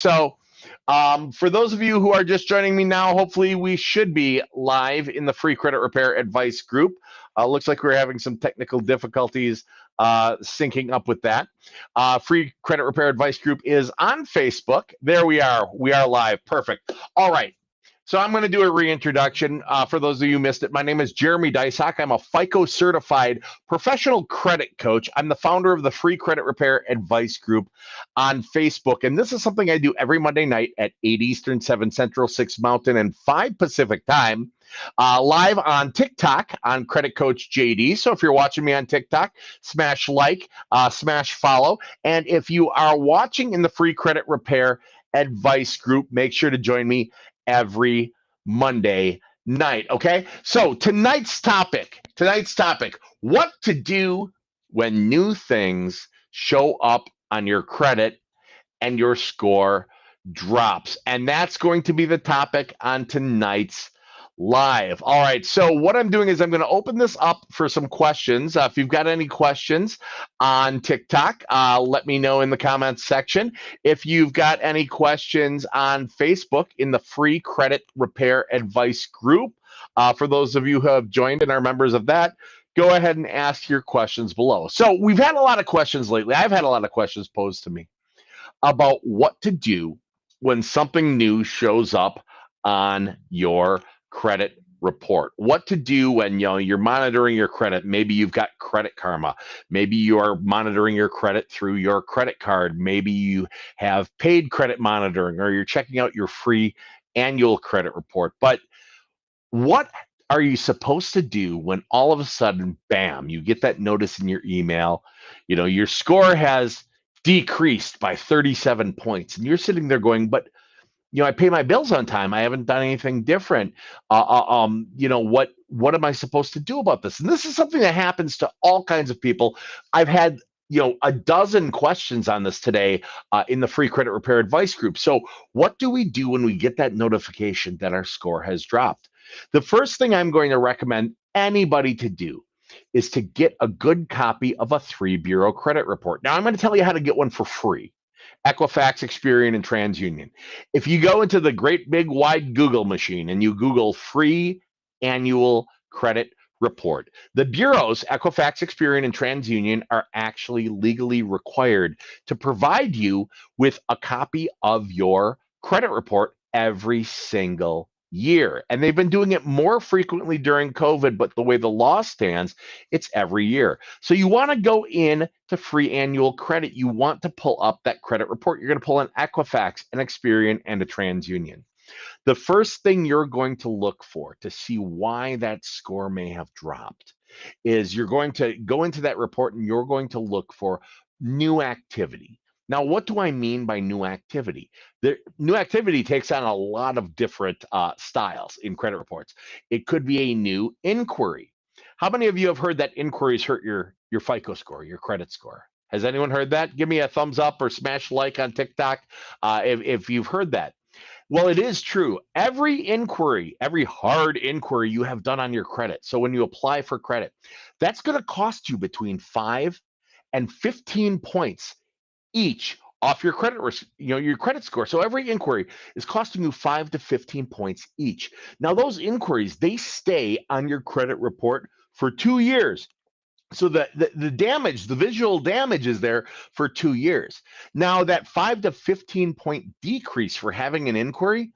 So, for those of you who are just joining me now, hopefully we should be live in the free credit repair advice group. Looks like we're having some technical difficulties syncing up with that. Free credit repair advice group is on Facebook. There we are. We are live. Perfect. All right. So I'm going to do a reintroduction. For those of you who missed it, my name is Jeremy Dysock. I'm a Fico certified professional credit coach. I'm the founder of the free credit repair advice group on Facebook. And this is something I do every Monday night at 8 Eastern, 7 Central, 6 Mountain, and 5 Pacific time. Live on TikTok on Credit Coach JD. So if you're watching me on TikTok, smash like, smash follow. And if you are watching in the free credit repair advice group, make sure to join me every Monday night. Okay. So tonight's topic, what to do when new things show up on your credit and your score drops. And that's going to be the topic on tonight's live. All right. So what I'm doing is I'm going to open this up for some questions. If you've got any questions on TikTok, let me know in the comments section. If you've got any questions on Facebook in the free credit repair advice group, for those of you who have joined and are members of that, go ahead and ask your questions below. So we've had a lot of questions lately. I've had a lot of questions posed to me about what to do when something new shows up on your credit report. What to do when you're monitoring your credit. Maybe you've got Credit Karma. Maybe you are monitoring your credit through your credit card. Maybe you have paid credit monitoring, or you're checking out your free annual credit report. But what are you supposed to do when all of a sudden, bam, you get that notice in your email, your score has decreased by 37 points, and you're sitting there going, but I pay my bills on time. I haven't done anything different. What am I supposed to do about this? And this is something that happens to all kinds of people. I've had a dozen questions on this today in the free credit repair advice group. So what do we do when we get that notification that our score has dropped? The first thing I'm going to recommend anybody to do is to get a good copy of a 3-bureau credit report. Now, I'm going to tell you how to get one for free. Equifax, Experian, and TransUnion. If you go into the great big wide Google machine and you Google free annual credit report, the bureaus, Equifax, Experian, and TransUnion, are actually legally required to provide you with a copy of your credit report every single year. And they've been doing it more frequently during COVID, but the way the law stands, it's every year. So you want to go in to free annual credit. You want to pull up that credit report. You're going to pull an Equifax, an Experian, and a TransUnion. The first thing you're going to look for to see why that score may have dropped is you're going to go into that report and you're going to look for new activity. Now, what do I mean by new activity? New activity takes on a lot of different styles in credit reports. It could be a new inquiry. How many of you have heard that inquiries hurt your FICO score, your credit score? Has anyone heard that? Give me a thumbs up or smash like on TikTok if you've heard that. Well, it is true. Every inquiry, every hard inquiry you have done on your credit, so when you apply for credit, that's going to cost you between 5 and 15 points each off your credit risk, your credit score. So every inquiry is costing you 5 to 15 points each. Now, those inquiries, they stay on your credit report for 2 years. So the damage, the visual damage is there for 2 years. Now, that 5 to 15 point decrease for having an inquiry,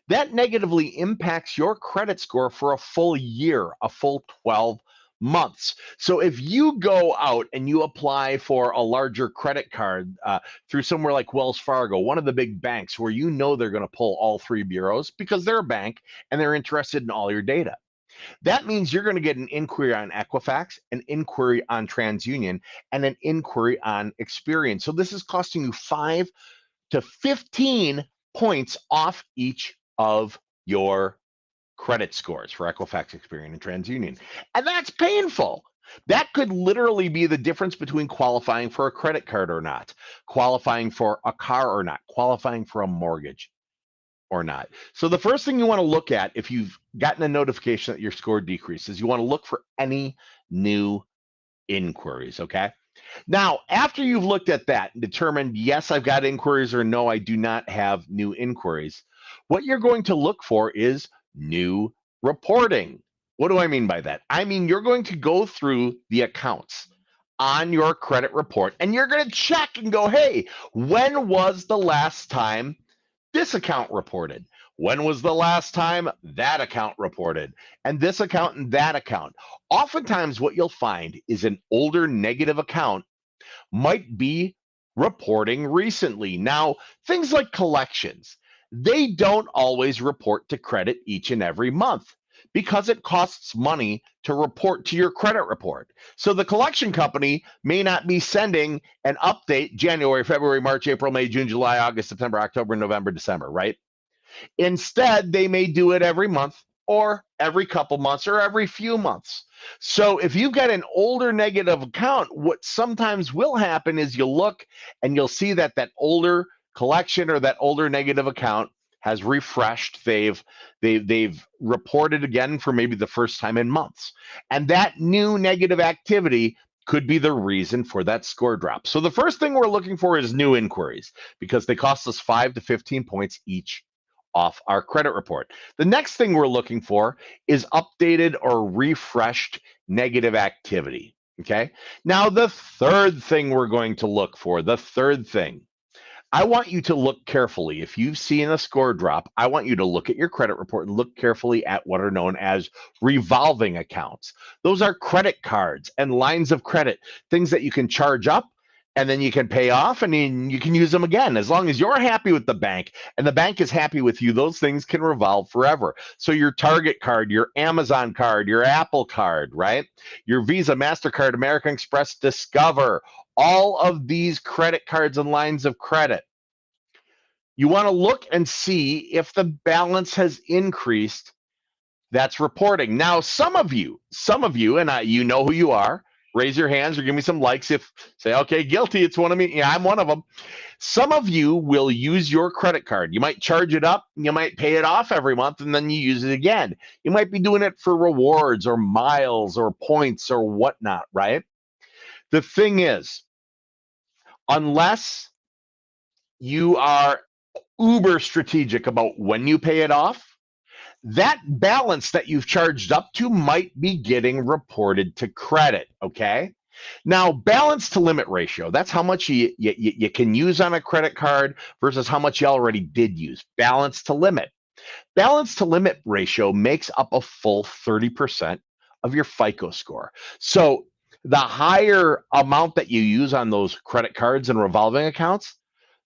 that negatively impacts your credit score for a full year, a full 12 months. So if you go out and you apply for a larger credit card through somewhere like Wells Fargo, one of the big banks where they're going to pull all 3 bureaus because they're a bank and they're interested in all your data. That means you're going to get an inquiry on Equifax, an inquiry on TransUnion, and an inquiry on Experian. So this is costing you 5 to 15 points off each of your credit scores for Equifax, Experian, and TransUnion. And that's painful. That could literally be the difference between qualifying for a credit card or not, qualifying for a car or not, qualifying for a mortgage or not. So the first thing you want to look at if you've gotten a notification that your score decreases, you want to look for any new inquiries, okay? Now, after you've looked at that and determined, yes, I've got inquiries or no, I do not have new inquiries, what you're going to look for is new reporting. What do I mean by that? I mean, you're going to go through the accounts on your credit report and you're going to check and go, hey, when was the last time this account reported? When was the last time that account reported? And this account and that account. Oftentimes, what you'll find is an older negative account might be reporting recently. Now, things like collections, they don't always report to credit each and every month because it costs money to report to your credit report. So the collection company may not be sending an update January, February, March, April, May, June, July, August, September, October, November, December, right? Instead, they may do it every month or every couple months or every few months. So if you've got an older negative account, what sometimes will happen is you'll look and you'll see that that older collection or that older negative account has refreshed. They've reported again for maybe the first time in months. And that new negative activity could be the reason for that score drop. So the first thing we're looking for is new inquiries because they cost us 5 to 15 points each off our credit report. The next thing we're looking for is updated or refreshed negative activity. Okay. Now, the third thing we're going to look for, the third thing, I want you to look carefully. If you've seen a score drop, I want you to look at your credit report and look carefully at what are known as revolving accounts. Those are credit cards and lines of credit, things that you can charge up and then you can pay off and then you can use them again. As long as you're happy with the bank and the bank is happy with you, those things can revolve forever. So your Target card, your Amazon card, your Apple card, right? Your Visa, MasterCard, American Express, Discover, all of these credit cards and lines of credit. You want to look and see if the balance has increased. That's reporting. Now, some of you, and you know who you are. Raise your hands or give me some likes if say, okay, guilty. It's one of me. Yeah, I'm one of them. Some of you will use your credit card. You might charge it up, you might pay it off every month, and then you use it again. You might be doing it for rewards or miles or points or whatnot, right? The thing is, unless you are uber strategic about when you pay it off, that balance that you've charged up to might be getting reported to credit, okay? Now, balance to limit ratio, that's how much you can use on a credit card versus how much you already did use. Balance to limit. Balance to limit ratio makes up a full 30% of your FICO score. So the higher amount that you use on those credit cards and revolving accounts,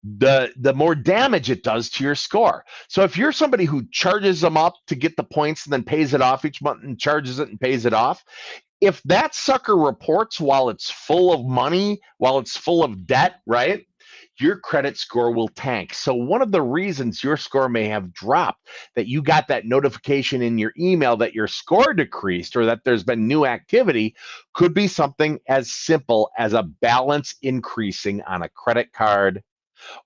the more damage it does to your score. So if you're somebody who charges them up to get the points and then pays it off each month and charges it and pays it off, if that sucker reports while it's full of money, while it's full of debt, right? Your credit score will tank. So one of the reasons your score may have dropped, that you got that notification in your email that your score decreased or that there's been new activity, could be something as simple as a balance increasing on a credit card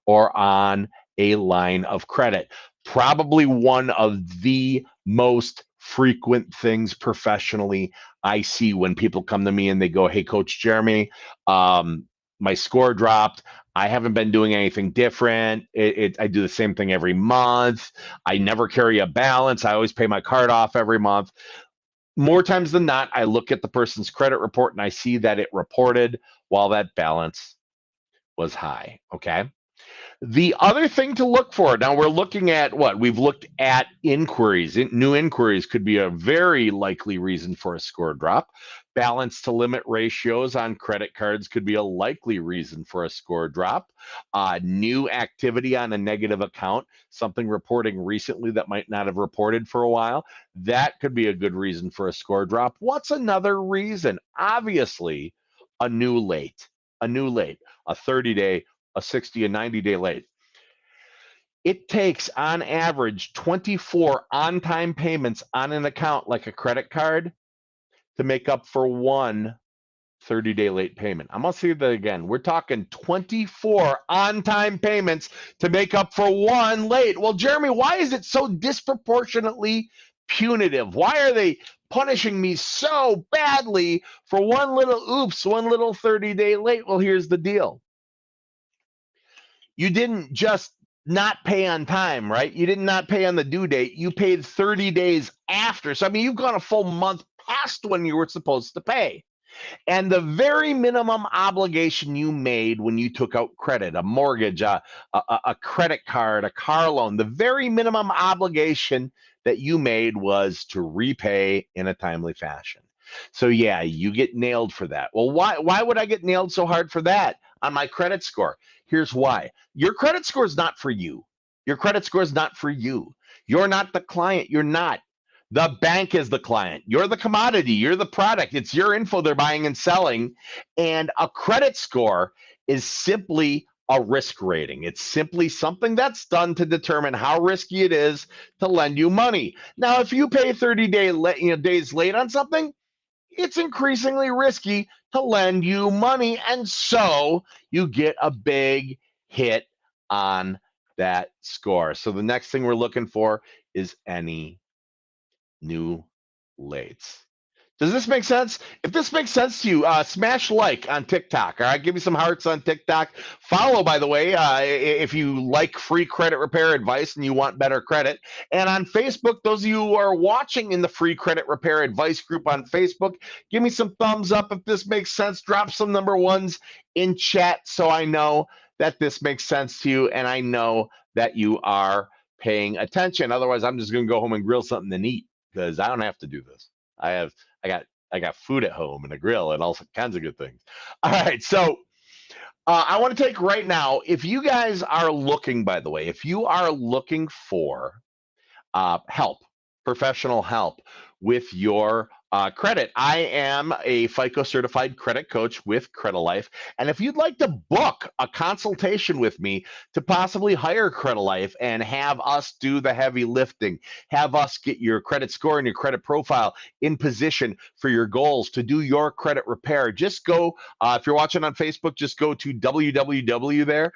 or on a line of credit. Probably one of the most frequent things professionally I see when people come to me and they go, hey, Coach Jeremy, my score dropped. I haven't been doing anything different. I do the same thing every month. I never carry a balance. I always pay my card off every month. More times than not, I look at the person's credit report and I see that it reported while that balance was high, okay? The other thing to look for, now we're looking at what? We've looked at inquiries. New inquiries could be a very likely reason for a score drop. Balance to limit ratios on credit cards could be a likely reason for a score drop. New activity on a negative account, something reporting recently that might not have reported for a while, that could be a good reason for a score drop. What's another reason? Obviously, a new late, a 30-day, a 60, a 90-day late. It takes on average 24 on-time payments on an account like a credit card to make up for one 30-day late payment. I'm going to say that again. We're talking 24 on-time payments to make up for one late. Well, Jeremy, why is it so disproportionately punitive? Why are they punishing me so badly for one little oops, one little 30-day late. Well, here's the deal. You didn't just not pay on time, right? You did not pay on the due date. You paid 30 days after. So, I mean, you've gone a full month past when you were supposed to pay. And the very minimum obligation you made when you took out credit, a mortgage, a credit card, a car loan, the very minimum obligation that you made was to repay in a timely fashion. So yeah, you get nailed for that. Well, why would I get nailed so hard for that on my credit score? Here's why. Your credit score is not for you. Your credit score is not for you. You're not the client. You're not. The bank is the client. You're the commodity. You're the product. It's your info they're buying and selling. And a credit score is simply a risk rating. It's simply something that's done to determine how risky it is to lend you money. Now, if you pay 30 days late on something, it's increasingly risky to lend you money. And so you get a big hit on that score. So the next thing we're looking for is any new lates. Does this make sense? If this makes sense to you, smash like on TikTok. All right, give me some hearts on TikTok. Follow, by the way, if you like free credit repair advice and you want better credit. And on Facebook, those of you who are watching in the free credit repair advice group on Facebook, give me some thumbs up if this makes sense. Drop some number ones in chat so I know that this makes sense to you and I know that you are paying attention. Otherwise, I'm just going to go home and grill something to eat because I don't have to do this. I got food at home and a grill and all kinds of good things. All right, so I want to take right now. If you guys are looking, by the way, if you are looking for help, professional help with your credit. I am a Fico certified credit coach with Credit Life. And if you'd like to book a consultation with me to possibly hire Credit Life and have us do the heavy lifting, have us get your credit score and your credit profile in position for your goals to do your credit repair, just go, if you're watching on Facebook, just go to www there.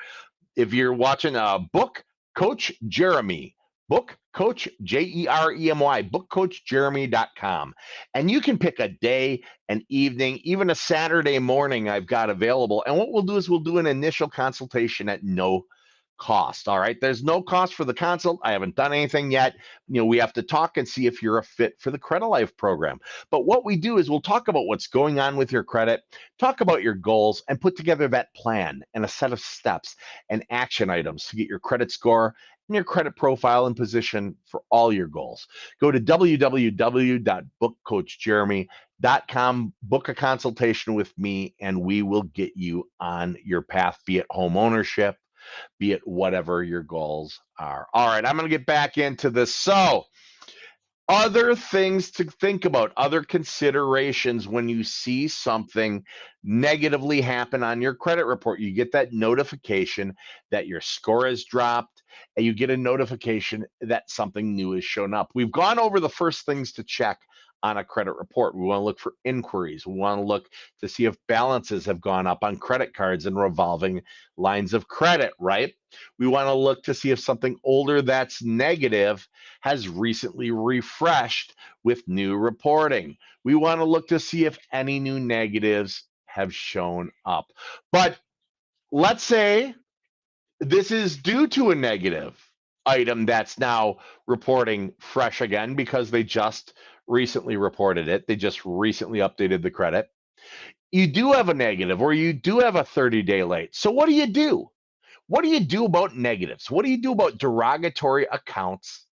If you're watching book Coach Jeremy, book Coach Jeremy, bookcoachjeremy.com. And you can pick a day, an evening, even a Saturday morning I've got available. And what we'll do is we'll do an initial consultation at no cost. All right. There's no cost for the consult. I haven't done anything yet. We have to talk and see if you're a fit for the Credit Life program. But what we do is we'll talk about what's going on with your credit, talk about your goals, and put together that plan and a set of steps and action items to get your credit score and your credit profile in position for all your goals. Go to www.bookcoachjeremy.com, book a consultation with me, and we will get you on your path, be it home ownership, be it whatever your goals are. All right, I'm going to get back into this. So, other things to think about, other considerations when you see something negatively happen on your credit report. You get that notification that your score has dropped, and you get a notification that something new has shown up. We've gone over the first things to check on a credit report. We want to look for inquiries. We want to look to see if balances have gone up on credit cards and revolving lines of credit, right? We want to look to see if something older that's negative has recently refreshed with new reporting. We want to look to see if any new negatives have shown up. But let's say this is due to a negative item that's now reporting fresh again because they just recently reported it. They just recently updated the credit. You do have a negative or you do have a 30-day late. So what do you do? What do you do about negatives? What do you do about derogatory accounts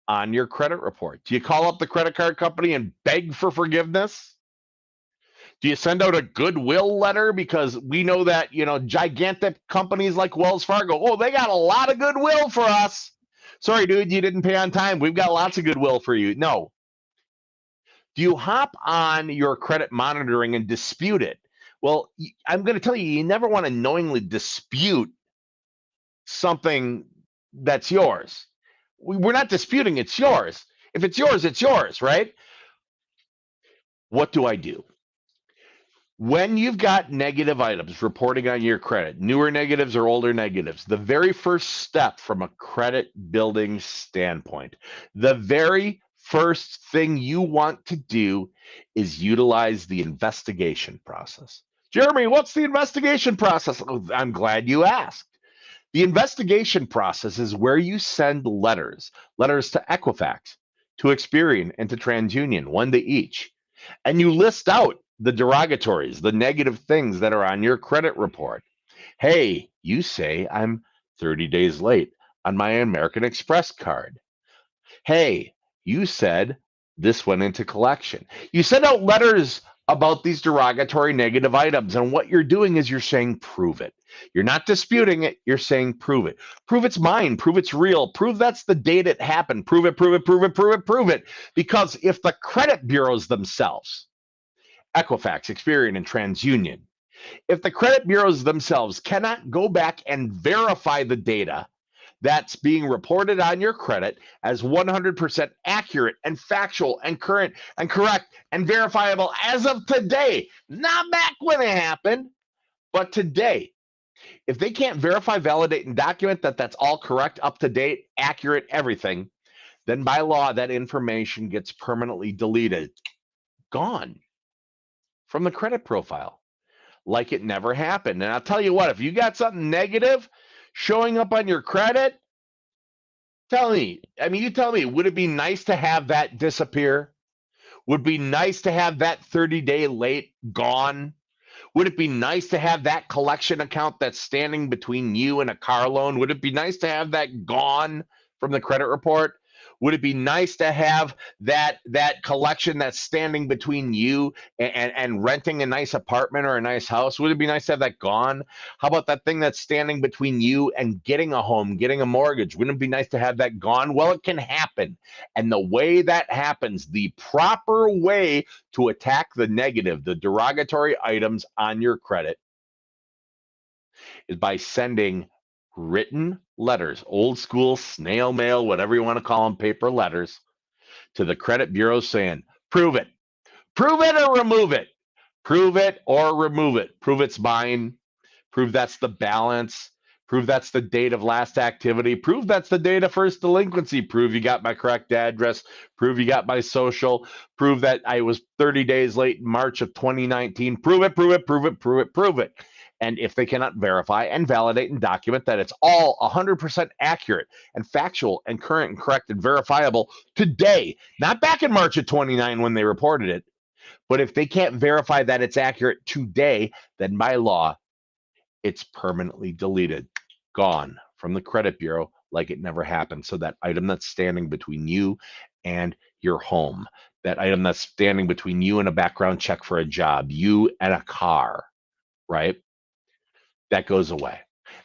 on your credit report? Do you call up the credit card company and beg for forgiveness? Do you send out a goodwill letter? Because we know that, gigantic companies like Wells Fargo, oh, they got a lot of goodwill for us. Sorry, dude, you didn't pay on time. We've got lots of goodwill for you. No. Do you hop on your credit monitoring and dispute it? Well, I'm going to tell you, you never want to knowingly dispute something that's yours. We're not disputing it's yours. If it's yours, right? What do I do? When you've got negative items reporting on your credit, newer negatives or older negatives, the very first step from a credit building standpoint, the very first thing you want to do is utilize the investigation process. Jeremy, what's the investigation process? Oh, I'm glad you asked. The investigation process is where you send letters to Equifax, to Experian, and to TransUnion, one to each. And you list out the derogatories, the negative things that are on your credit report. Hey, you say I'm 30 days late on my American Express card. Hey, you said this went into collection. You send out letters about these derogatory negative items, and what you're doing is you're saying, prove it. You're not disputing it, you're saying, prove it. Prove it's mine, prove it's real, prove that's the date it happened, prove it, prove it, prove it, prove it, prove it. Because if the credit bureaus themselves, Equifax, Experian, and TransUnion, if the credit bureaus themselves cannot go back and verify the data that's being reported on your credit as 100% accurate and factual and current and correct and verifiable as of today, not back when it happened, but today. If they can't verify, validate, and document that that's all correct, up to date, accurate, everything, then by law, that information gets permanently deleted, gone from the credit profile, like it never happened. And I'll tell you what, if you got something negative showing up on your credit, you tell me, would it be nice to have that disappear? Would it be nice to have that 30-day late gone? Would it be nice to have that collection account that's standing between you and a car loan? Would it be nice to have that gone from the credit report? Would it be nice to have that collection that's standing between you and renting a nice apartment or a nice house? Would it be nice to have that gone? How about that thing that's standing between you and getting a home, getting a mortgage? Wouldn't it be nice to have that gone? Well, it can happen. And the way that happens, the proper way to attack the negative, the derogatory items on your credit, is by sending written letters, old school snail mail, whatever you want to call them, paper letters, to the credit bureau saying, prove it or remove it, prove it or remove it, prove it's mine, prove that's the balance, prove that's the date of last activity, prove that's the date of first delinquency, prove you got my correct address, prove you got my social, prove that I was 30 days late in March of 2019, prove it, prove it, prove it, prove it, prove it. And if they cannot verify and validate and document that it's all 100% accurate and factual and current and correct and verifiable today, not back in March of 29 when they reported it, but if they can't verify that it's accurate today, then by law, it's permanently deleted, gone from the credit bureau like it never happened. So that item that's standing between you and your home, that item that's standing between you and a background check for a job, you and a car, right? That goes away.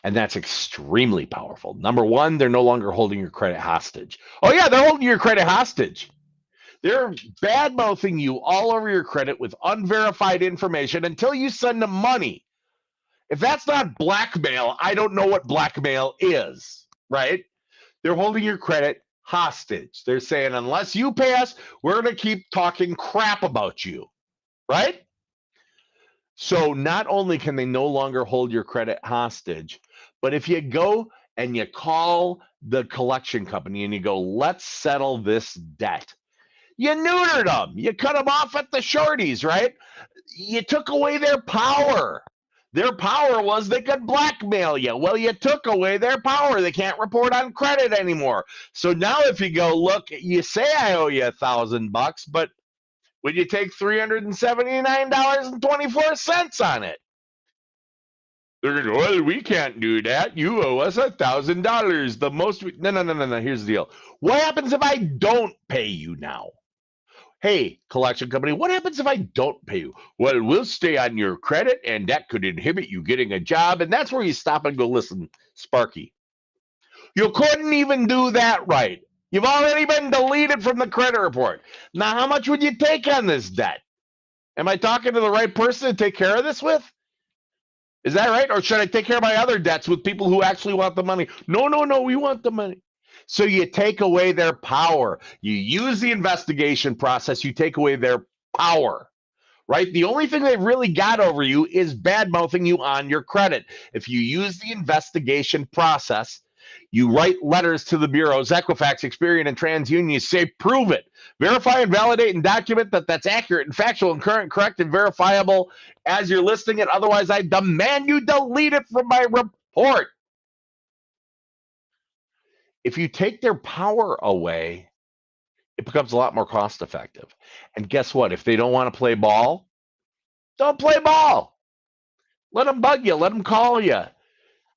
And that's extremely powerful. Number one, they're no longer holding your credit hostage. Oh, yeah, they're holding your credit hostage. They're bad mouthing you all over your credit with unverified information until you send them money. If that's not blackmail, I don't know what blackmail is, right? They're holding your credit hostage. They're saying, unless you pay us, we're going to keep talking crap about you, right? So not only can they no longer hold your credit hostage, but if you go and you call the collection company and you go, let's settle this debt, you neutered them. You cut them off at the shorties, right? You took away their power. Their power was they could blackmail you. Well, you took away their power. They can't report on credit anymore. So now if you go, look, you say I owe you $1,000, but would you take $379.24 on it? They're going to go, well, we can't do that. You owe us $1,000. The most. No. Here's the deal. What happens if I don't pay you now? Hey, collection company, what happens if I don't pay you? Well, we'll stay on your credit, and that could inhibit you getting a job. And that's where you stop and go, listen, Sparky, you couldn't even do that right. You've already been deleted from the credit report. Now, how much would you take on this debt? Am I talking to the right person to take care of this with? Is that right? Or should I take care of my other debts with people who actually want the money? No, we want the money. So you take away their power. You use the investigation process. You take away their power, right? The only thing they've really got over you is bad mouthing you on your credit. If you use the investigation process, You write letters to the bureaus, Equifax, Experian, and TransUnion. You say, prove it. Verify and validate and document that that's accurate and factual and current, correct, and verifiable as you're listing it. Otherwise, I demand you delete it from my report. If you take their power away, it becomes a lot more cost effective. And guess what? If they don't want to play ball, don't play ball. Let them bug you. Let them call you.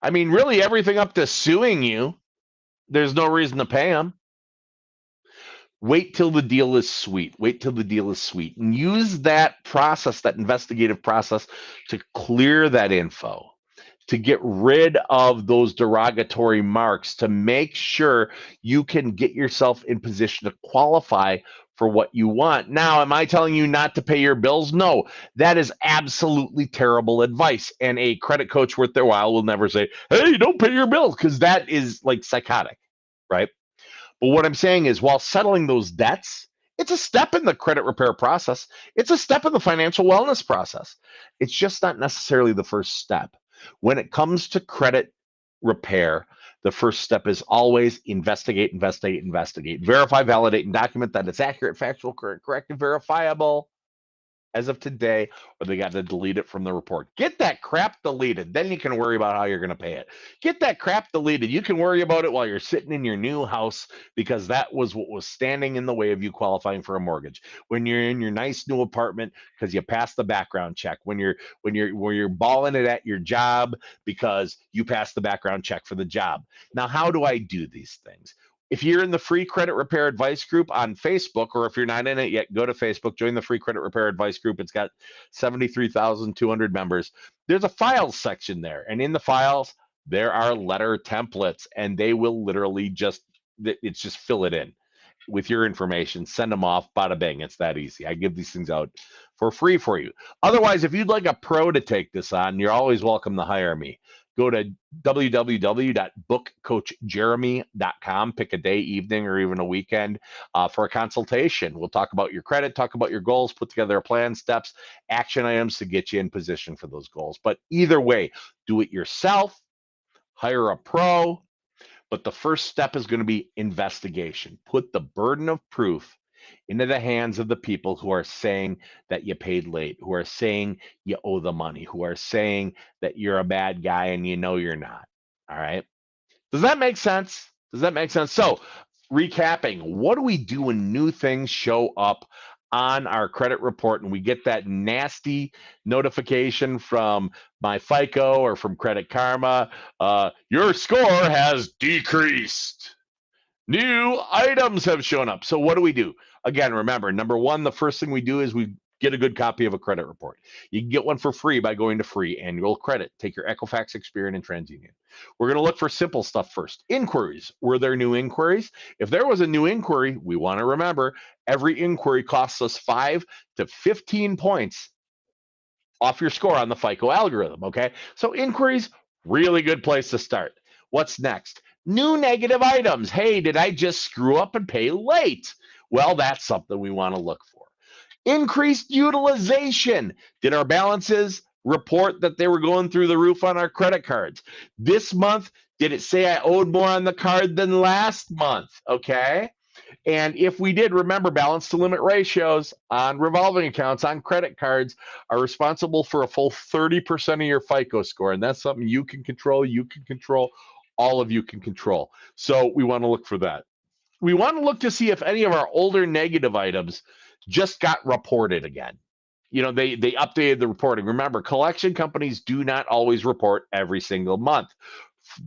I mean, really, everything up to suing you, there's no reason to pay them. Wait till the deal is sweet. Wait till the deal is sweet. And use that process, that investigative process, to clear that info, to get rid of those derogatory marks, to make sure you can get yourself in position to qualify for what you want. Now, am I telling you not to pay your bills? No, that is absolutely terrible advice. And a credit coach worth their while will never say, hey, don't pay your bills, because that is like psychotic, right? But what I'm saying is, while settling those debts, it's a step in the credit repair process. It's a step in the financial wellness process. It's just not necessarily the first step. When it comes to credit repair, the first step is always investigate, investigate, investigate. Verify, validate, and document that it's accurate, factual, correct, and verifiable as of today, or they got to delete it from the report. Get that crap deleted. Then you can worry about how you're going to pay it. Get that crap deleted. You can worry about it while you're sitting in your new house, because that was what was standing in the way of you qualifying for a mortgage. When you're in your nice new apartment because you passed the background check. When you're balling it at your job because you passed the background check for the job. Now, how do I do these things? If you're in the free credit repair advice group on Facebook, or if you're not in it yet, go to Facebook, join the free credit repair advice group. It's got 73,200 members. There's a files section there. And in the files, there are letter templates, and they will literally just fill it in with your information, send them off, bada bang. It's that easy. I give these things out for free for you. Otherwise, if you'd like a pro to take this on, you're always welcome to hire me. Go to www.bookcoachjeremy.com. Pick a day, evening, or even a weekend for a consultation. We'll talk about your credit, talk about your goals, put together a plan, steps, action items to get you in position for those goals. But either way, do it yourself, hire a pro. But the first step is going to be investigation. Put the burden of proof into the hands of the people who are saying that you paid late, who are saying you owe the money, who are saying that you're a bad guy and you know you're not. All right. Does that make sense? Does that make sense? So, recapping, what do we do when new things show up on our credit report and we get that nasty notification from my Fico or from Credit Karma? Your score has decreased. New items have shown up. So what do we do? Again, remember, number one, the first thing we do is we get a good copy of a credit report. You can get one for free by going to free annual credit. Take your Equifax, Experian, and TransUnion. We're going to look for simple stuff first. Inquiries. Were there new inquiries? If there was a new inquiry, we want to remember every inquiry costs us 5 to 15 points off your score on the FICO algorithm, okay? So inquiries, really good place to start. What's next? New negative items. Hey, did I just screw up and pay late? Well, that's something we want to look for. Increased utilization. Did our balances report that they were going through the roof on our credit cards? This month, did it say I owed more on the card than last month? Okay. And if we did, remember, balance to limit ratios on revolving accounts, on credit cards, are responsible for a full 30% of your FICO score. And that's something you can control. All of you can control. So we want to look for that. We want to look to see if any of our older negative items just got reported again. You know, they updated the reporting. Remember, collection companies do not always report every single month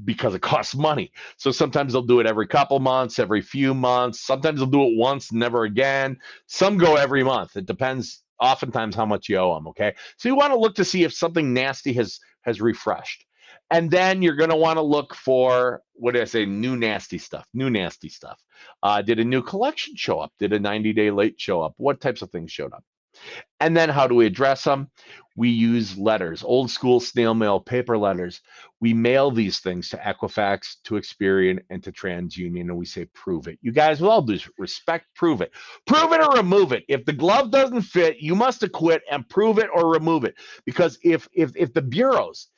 because it costs money. So sometimes they'll do it every couple months, every few months. Sometimes they'll do it once, never again. Some go every month. It depends oftentimes how much you owe them, okay? So you want to look to see if something nasty has refreshed. And then you're going to want to look for, what did I say, new nasty stuff. Did a new collection show up? Did a 90-day late show up? What types of things showed up? And then how do we address them? We use letters, old school snail mail, paper letters. We mail these things to Equifax, to Experian, and to TransUnion, and we say, prove it. You guys, with all due respect, prove it. Prove it or remove it. If the glove doesn't fit, you must acquit and prove it or remove it. Because if the bureaus,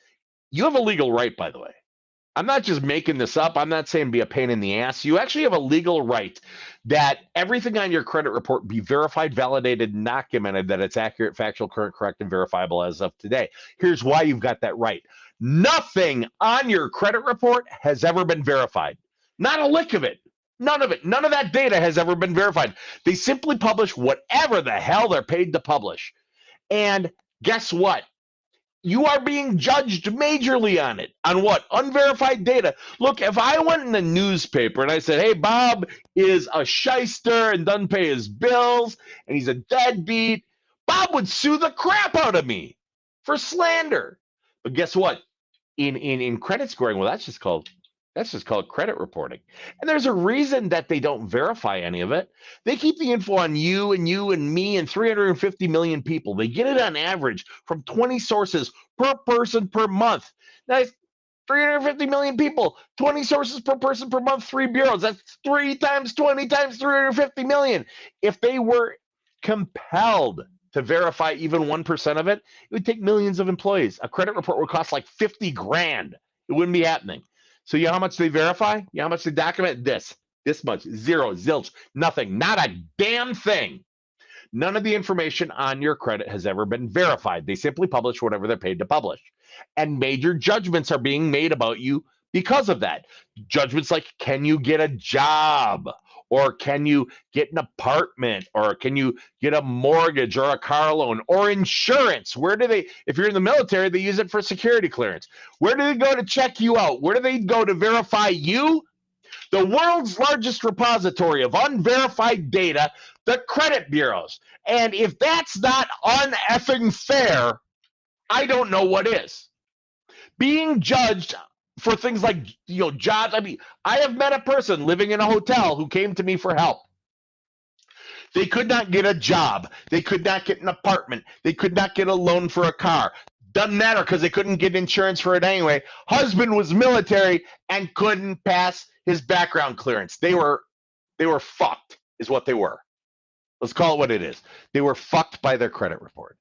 you have a legal right, by the way. I'm not just making this up. I'm not saying be a pain in the ass. You actually have a legal right that everything on your credit report be verified, validated, and documented, that it's accurate, factual, current, correct, and verifiable as of today. Here's why you've got that right. Nothing on your credit report has ever been verified. Not a lick of it. None of it. None of that data has ever been verified. They simply publish whatever the hell they're paid to publish. And guess what? You are being judged majorly on it. On what? Unverified data. Look, if I went in the newspaper and I said, hey, Bob is a shyster and doesn't pay his bills and he's a deadbeat, Bob would sue the crap out of me for slander. But guess what? In credit scoring, well, that's just called credit reporting. And there's a reason that they don't verify any of it. They keep the info on you and me and 350 million people. They get it on average from 20 sources per person per month. Now, 350 million people, 20 sources per person per month, 3 bureaus. That's 3 times 20 times 350 million. If they were compelled to verify even 1% of it, it would take millions of employees. A credit report would cost like 50 grand. It wouldn't be happening. So you know how much they verify? You know how much they document? This much, zero, zilch, nothing, not a damn thing. None of the information on your credit has ever been verified. They simply publish whatever they're paid to publish. And major judgments are being made about you because of that. Judgments like, can you get a job? Or can you get an apartment? Or can you get a mortgage or a car loan or insurance? Where do they, if you're in the military, they use it for security clearance. Where do they go to check you out? Where do they go to verify you? The world's largest repository of unverified data, the credit bureaus. And if that's not uneffing fair, I don't know what is. Being judged for things like, jobs. I mean, I have met a person living in a hotel who came to me for help. They could not get a job. They could not get an apartment. They could not get a loan for a car. Doesn't matter because they couldn't get insurance for it anyway. Husband was military and couldn't pass his background clearance. They were fucked, is what they were. Let's call it what it is. They were fucked by their credit report.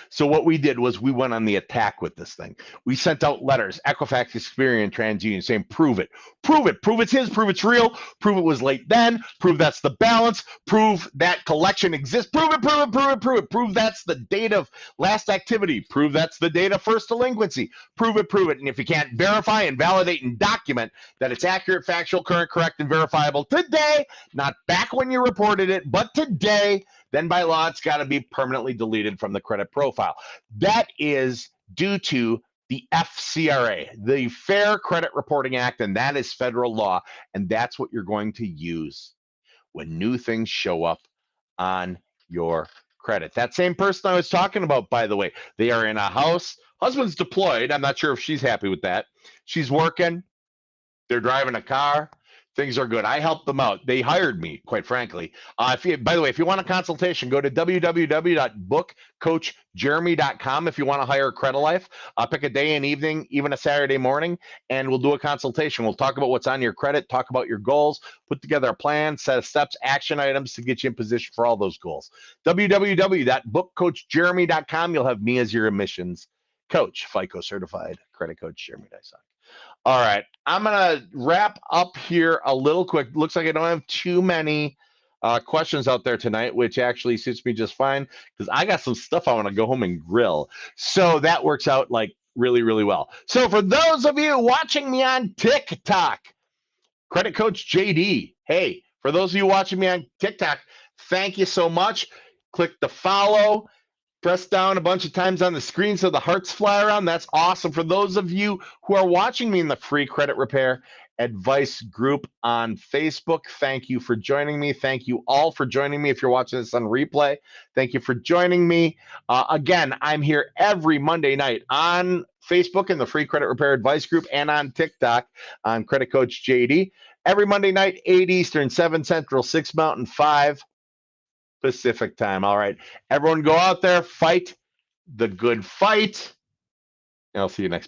So what we did was we went on the attack with this thing. We sent out letters, Equifax, Experian, TransUnion, saying, prove it, prove it's his, prove it's real, prove it was late then, prove that's the balance, prove that collection exists, prove it, prove that's the date of last activity, prove that's the date of first delinquency, prove it. And if you can't verify and validate and document that it's accurate, factual, current, correct, and verifiable today, not back when you reported it, but today, then by law, it's got to be permanently deleted from the credit profile. That is due to the FCRA, the Fair Credit Reporting Act, and that is federal law. And that's what you're going to use when new things show up on your credit. That same person I was talking about, by the way, they are in a house. Husband's deployed. I'm not sure if she's happy with that. She's working. They're driving a car. Things are good. I helped them out. They hired me, quite frankly. By the way, if you want a consultation, go to www.bookcoachjeremy.com if you want to hire a Credit Life. Pick a day and evening, even a Saturday morning, and we'll do a consultation. We'll talk about what's on your credit, talk about your goals, put together a plan, set of steps, action items to get you in position for all those goals. www.bookcoachjeremy.com. You'll have me as your admissions coach, FICO certified credit coach, Jeremy Dyson. All right, I'm going to wrap up here a little quick. Looks like I don't have too many questions out there tonight, which actually suits me just fine because I got some stuff I want to go home and grill. So that works out like really, really well. So for those of you watching me on TikTok, Credit Coach JD, hey, for those of you watching me on TikTok, thank you so much. Click the follow. Press down a bunch of times on the screen so the hearts fly around. That's awesome. For those of you who are watching me in the free credit repair advice group on Facebook, thank you for joining me. Thank you all for joining me. If you're watching this on replay, thank you for joining me. Again, I'm here every Monday night on Facebook in the free credit repair advice group and on TikTok on Credit Coach JD. Every Monday night, 8 Eastern, 7 Central, 6 Mountain, 5 Pacific time. All right, everyone go out there, fight the good fight, and I'll see you next